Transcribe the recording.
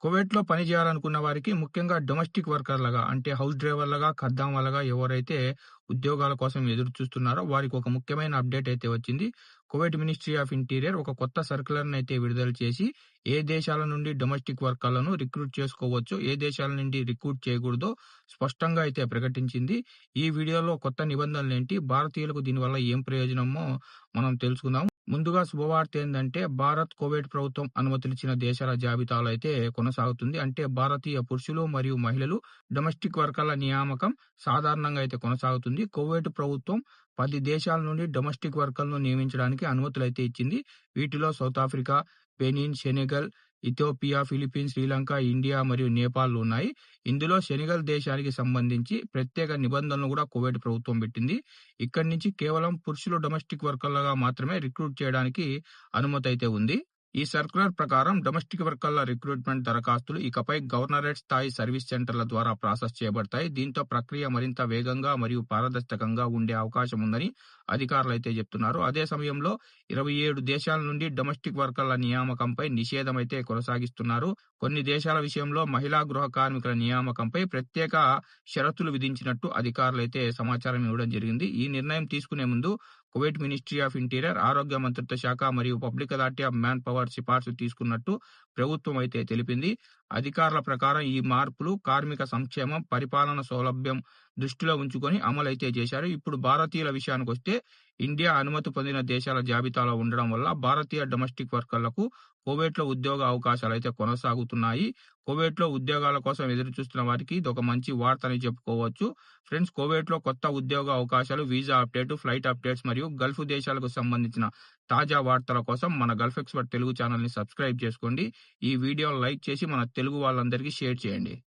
కువైట్‌లో పని చేయాలనుకున్న వారికి ముఖ్యంగా డొమెస్టిక్ వర్కర్‌లుగా అంటే హౌస్ డ్రైవర్‌లుగా, ఖద్దాం వాళ్ళగా ఎవరైతే ఉద్యోగాల కోసం ఎదురు చూస్తున్నారో వారికి ఒక ముఖ్యమైన అప్డేట్ అయితే వచ్చింది. కువైట్ మినిస్ట్రీ ఆఫ్ ఇంటీరియర్ ఒక కొత్త సర్క్యులర్‌ని అయితే విడుదల చేసి ఏ దేశాల నుండి డొమెస్టిక్ వర్కర్‌లను రిక్రూట్ చేసుకోవచ్చో, ఏ దేశాల నుండి రిక్రూట్ చేయకూడదో స్పష్టంగా అయితే ప్రకటించింది. ఈ వీడియోలో కొత్త నిబంధనలేంటి, భారతీయులకు దీనివల్ల ఏం ప్రయోజనమో మనం తెలుసుకుందాం. ముందుగా శుభవార్త ఏందంటే భారత్, కువైట్ ప్రభుత్వం అనుమతులిచ్చిన దేశాల జాబితాలో అయితే కొనసాగుతుంది. అంటే భారతీయ పురుషులు మరియు మహిళలు డొమెస్టిక్ వర్కర్ల నియామకం సాధారణంగా అయితే కొనసాగుతుంది. కువైట్ ప్రభుత్వం 10 దేశాల నుండి డొమెస్టిక్ వర్కర్లను నియమించడానికి అనుమతులైతే ఇచ్చింది. వీటిలో south Africa, Benin, Senegal, Ethiopia, Philippines, Sri Lanka, India మరియు నేపాల్‌లు ఉన్నాయి. ఇందులో సెనెగల్ దేశానికి సంబంధించి ప్రత్యేక నిబంధనలు కూడా కువైట్ ప్రభుత్వం పెట్టింది. ఇక్కడి నుంచి కేవలం పురుషులు డొమెస్టిక్ వర్కర్లుగా మాత్రమే రిక్రూట్ చేయడానికి అనుమతైతే ఉంది. ఈ సర్క్యులర్ ప్రకారం డొమెస్టిక్ వర్కర్ల రిక్రూట్‌మెంట్ దరఖాస్తులు ఇకపై గవర్నరేట్ స్థాయి సర్వీస్ సెంటర్ల ద్వారా ప్రాసెస్ చేయబడతాయి. దీంతో ప్రక్రియ మరింత వేగంగా మరియు పారదర్శకంగా ఉండే అవకాశం ఉందని అధికారులైతే చెప్తున్నారు. అదే సమయంలో 27 దేశాల నుండి డొమెస్టిక్ వర్కర్ల నియామకంపై నిషేధం అయితే కొనసాగిస్తున్నారు. కొన్ని దేశాల విషయంలో మహిళా గృహ కార్మికుల నియామకంపై ప్రత్యేక షరతులు విధించినట్టు అధికారులైతే సమాచారం ఇవ్వడం జరిగింది. ఈ నిర్ణయం తీసుకునే ముందు కువైట్ మినిస్ట్రీ ఆఫ్ ఇంటీరియర్, ఆరోగ్య మంత్రిత్వ శాఖ మరియు public authority of man power సిఫార్సు తీసుకున్నట్టు ప్రభుత్వం అయితే తెలిపింది. అధికారుల ప్రకారం ఈ మార్పులు కార్మిక సంక్షేమం, పరిపాలన సౌలభ్యం దృష్టిలో ఉంచుకొని అమలైతే చేశారు. ఇప్పుడు భారతీయుల విషయానికొస్తే ఇండియా అనుమతి పొందిన దేశాల జాబితాలో ఉండడం వల్ల భారతీయ డొమెస్టిక్ వర్కర్లకు కువైట్‌లో ఉద్యోగ అవకాశాలైతే కొనసాగుతున్నాయి. కువైట్‌లో ఉద్యోగాల కోసం ఎదురుచూస్తున్న వారికి ఇదొక మంచి వార్త అని చెప్పుకోవచ్చు. ఫ్రెండ్స్, కువైట్‌లో కొత్త ఉద్యోగ అవకాశాలు, వీసా అప్డేట్, ఫ్లైట్ అప్డేట్స్ మరియు గల్ఫ్ దేశాలకు సంబంధించిన తాజా వార్తల కోసం మన గల్ఫ్ ఎక్స్‌పర్ట్ తెలుగు ఛానెల్‌ని సబ్స్క్రైబ్ చేసుకోండి. ఈ వీడియోని లైక్ చేసి మన తెలుగు వాళ్ళందరికీ షేర్ చేయండి.